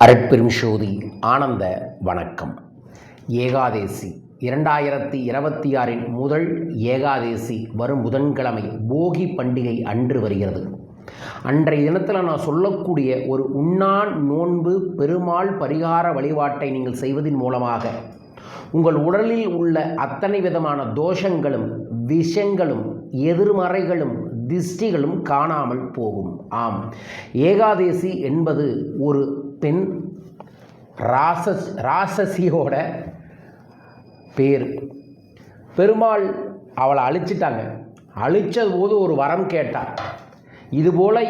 அருட்பெரும் ஜோதி ஆனந்த வணக்கம். ஏகாதேசி 2026 முதல் ஏகாதேசி வரும் புதன்கிழமை போகி பண்டிகை அன்று வருகிறது. அன்றைய தினத்தில் நான் சொல்லக்கூடிய ஒரு உண்ணான் நோன்பு பெருமாள் பரிகார வழிபாட்டை நீங்கள் செய்வதன் மூலமாக உங்கள் உடலில் உள்ள அத்தனை விதமான தோஷங்களும் விஷங்களும் எதிர்மறைகளும் திஷ்டிகளும் காணாமல் போகும். ஆம், ஏகாதேசி என்பது ஒரு பெண் ராசசியோட பேர். பெருமாள் அவளை அழிச்சிட்டாங்க. அழிச்சது போது ஒரு வரம் கேட்டார். இதுபோல்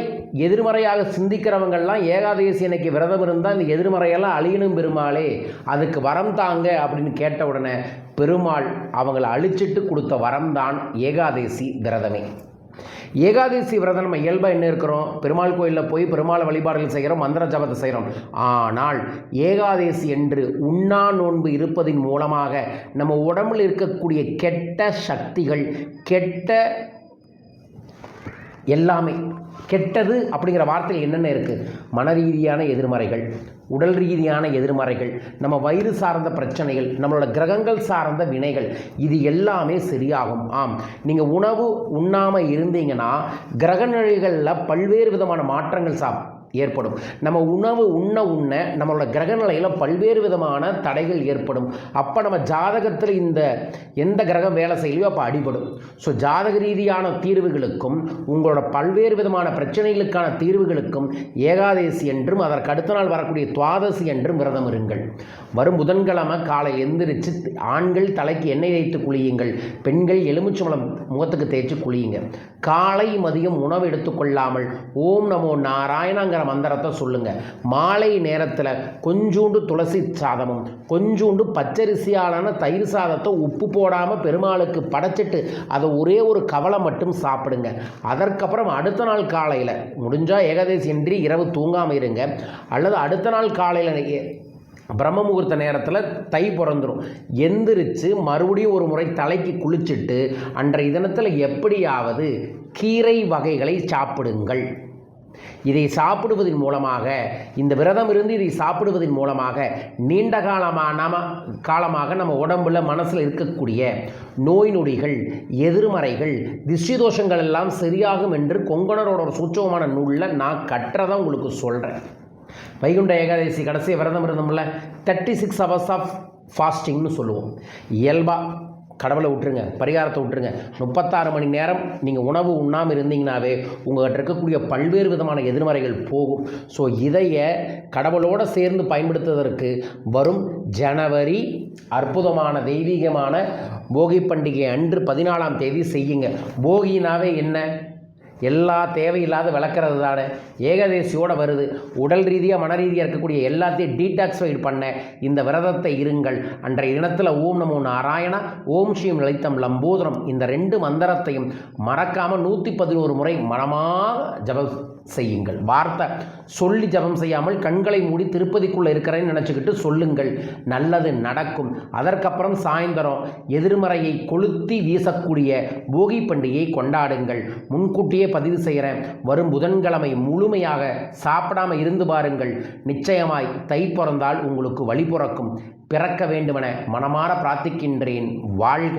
எதிர்மறையாக சிந்திக்கிறவங்கள்லாம் ஏகாதேசி அன்னைக்கு விரதம் இருந்தால் இந்த எதிர்மறையெல்லாம் அழியணும் பெருமாளே, அதுக்கு வரம் தாங்க அப்படின்னு கேட்ட உடனே பெருமாள் அவங்களை அழிச்சிட்டு கொடுத்த வரம் தான் ஏகாதேசி விரதமே. ஏகாதேசி விரதம் நம்ம இயல்பாக என்ன இருக்கிறோம், பெருமாள் கோயிலில் போய் பெருமாள் வழிபாடுகள் செய்கிறோம், மந்திர ஜபத்தை செய்கிறோம். ஆனால் ஏகாதேசி என்று உண்ணா நோன்பு இருப்பதின் மூலமாக நம்ம உடம்பில் இருக்கக்கூடிய கெட்ட சக்திகள், கெட்ட எல்லாமே கெட்டது அப்படிங்கிற வார்த்தையில் என்னென்ன இருக்குது, மன ரீதியான எதிர்மறைகள், உடல் ரீதியான எதிர்மறைகள், நம்ம வயிறு சார்ந்த பிரச்சனைகள், நம்மளோட கிரகங்கள் சார்ந்த வினைகள், இது எல்லாமே சரியாகும். ஆம், நீங்கள் உணவு உண்ணாமல் இருந்தீங்கன்னா கிரக நிலைகளில் பல்வேறு விதமான மாற்றங்கள் ஏற்படும். நம்ம உணவு உண்ண நம்மளோட கிரக நிலையில் பல்வேறு விதமான தடைகள் ஏற்படும். அப்போ நம்ம ஜாதகத்தில் எந்த கிரகம் வேலை செய்யலையோ அப்போ அடிபடும். ஸோ ஜாதக ரீதியான தீர்வுகளுக்கும் உங்களோட பல்வேறு விதமான பிரச்சனைகளுக்கான தீர்வுகளுக்கும் ஏகாதேசி என்றும் அதற்கு அடுத்த நாள் வரக்கூடிய துவாதசி என்றும் விரதம் இருங்கள். வரும் புதன்கிழமை காலை எந்திரிச்சு ஆண்கள் தலைக்கு எண்ணெய் தேய்த்து குளியுங்கள், பெண்கள் எலுமிச்சம்பழம் முகத்துக்கு தேய்ச்சி குளியுங்க. காலை மதியம் உணவு எடுத்துக்கொள்ளாமல் ஓம் நமோ நாராயணங்கிற மந்திரத்தை சொல்லுங்க. மாலை நேரத்தில் கொஞ்சூண்டு துளசி சாதமும் கொஞ்சூண்டு பச்சரிசியாலான தயிர் சாதத்தை உப்பு போடாமல் பெருமாளுக்கு படைச்சிட்டு அதை ஒரே ஒரு கவலை மட்டும் சாப்பிடுங்க. அதற்கப்புறம் அடுத்த நாள் காலையில் முடிஞ்சால் ஏகாதேசி இன்றி இரவு தூங்காமல் இருங்க, அல்லது அடுத்த நாள் காலையில் பிரம்ம முகூர்த்த நேரத்தில் தை பிறந்துடும், எந்திரிச்சு மறுபடியும் ஒரு முறை தலைக்கு குளிச்சுட்டு அன்றைய தினத்தில் எப்படியாவது கீரை வகைகளை சாப்பிடுங்கள். இதை சாப்பிடுவதன் மூலமாக, இந்த விரதம் இருந்து இதை சாப்பிடுவதன் மூலமாக நீண்ட காலமாக நம்ம உடம்புல மனசில் இருக்கக்கூடிய நோய் நொடிகள், எதிர்மறைகள், திஷ்டி தோஷங்கள் எல்லாம் சரியாகும் என்று கொங்கணரோட ஒரு சூட்சமான நூலில் நான் கற்றதை உங்களுக்கு சொல்கிறேன். வைகுண்ட ஏகாதசி கடைசி விரதம் இருந்தோம்ல, 36 hours ஆஃப் ஃபாஸ்டிங்னு சொல்லுவோம். இயல்பாக கடவுளை விட்டுருங்க, பரிகாரத்தை விட்டுருங்க, 36 மணி நேரம் நீங்கள் உணவு உண்ணாமல் இருந்தீங்கன்னாவே உங்கள்கிட்ட இருக்கக்கூடிய பல்வேறு விதமான எதிர்மறைகள் போகும். ஸோ இதைய கடவுளோடு சேர்ந்து பயன்படுத்துவதற்கு வரும் ஜனவரி அற்புதமான தெய்வீகமான போகி பண்டிகை அன்று 14ஆம் தேதி செய்யுங்க. போகினாவே என்ன, எல்லா தேவையில்லாத விளக்கிறது தானே. ஏகாதேசியோடு வருது. உடல் ரீதியாக மன ரீதியாக இருக்கக்கூடிய எல்லாத்தையும் டீடாக்ஸைட் பண்ண இந்த விரதத்தை இருங்கள். அன்றைய தினத்தில் ஓம் நமோ நாராயண, ஓம் ஸ்ரீம் லலிதம் லம்போதரம் இந்த 2 மந்திரத்தையும் மறக்காமல் 111 முறை மனமாக ஜபம் செய்யுங்கள். வார்த்தை சொல்லி ஜபம் செய்யாமல் கண்களை மூடி திருப்பதிக்குள்ளே இருக்கிறேன்னு நினச்சிக்கிட்டு சொல்லுங்கள், நல்லது நடக்கும். அதற்கப்புறம் சாயந்தரம் எதிர்மறையை கொளுத்தி வீசக்கூடிய போகி பண்டிகையை கொண்டாடுங்கள். முன்கூட்டியே பதிவு செய்கிறேன், வரும் புதன்கிழமை முழுமையாக சாப்பிடாமல் இருந்து பாருங்கள். நிச்சயமாய் தை பிறந்தால் உங்களுக்கு வழி பிறக்கும். பிறக்க வேண்டுமென மனமாற பிரார்த்திக்கின்றேன். வாழ்க.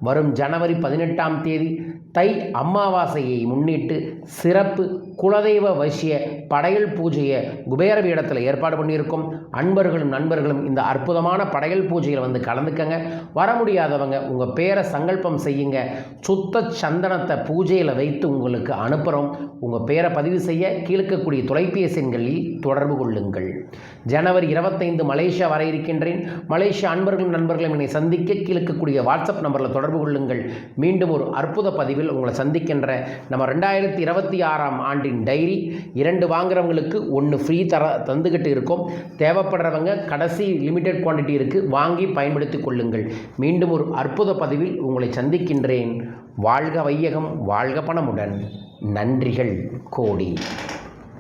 வரும் ஜனவரி 18ஆம் தேதி தை அமாவாசையை முன்னிட்டு சிறப்பு குலதெய்வ வசிய படையல் பூஜையை குபேர பீடத்தில் ஏற்பாடு பண்ணியிருக்கோம். அன்பர்களும் நண்பர்களும் இந்த அற்புதமான படையல் பூஜையில் வந்து கலந்துக்கங்க. வர முடியாதவங்க உங்கள் பேரை சங்கல்பம் செய்யுங்க. சுத்த சந்தனத்தை பூஜையில் வைத்து உங்களுக்கு அனுப்புகிறோம். உங்கள் பேரை பதிவு செய்ய கீழ்க்கக்கூடிய தொலைபேசி எண்களில் தொடர்பு கொள்ளுங்கள். ஜனவரி 25 மலேசியா வர இருக்கின்றேன். மலேசியா அன்பர்களும் நண்பர்களும் என்னை சந்திக்க கீழ்க்கக்கூடிய வாட்ஸ்அப் நம்பரில் தொடர்பு கொள்ளுங்கள். மீண்டும் ஒரு அற்புத பதிவில் உங்களை சந்திக்கின்ற நம்ம 2026ஆம் ஆண்டின் டைரி 2 வாங்குறவங்களுக்கு 1 ஃப்ரீ தந்துக்கிட்டு இருக்கோம். தேவைப்படுறவங்க கடைசி லிமிடெட் குவான்டிட்டி இருக்குது, வாங்கி பயன்படுத்தி கொள்ளுங்கள். மீண்டும் ஒரு அற்புத பதிவில் உங்களை சந்திக்கின்றேன். வாழ்க வையகம், வாழ்க பணமுடன். நன்றிகள் கோடி.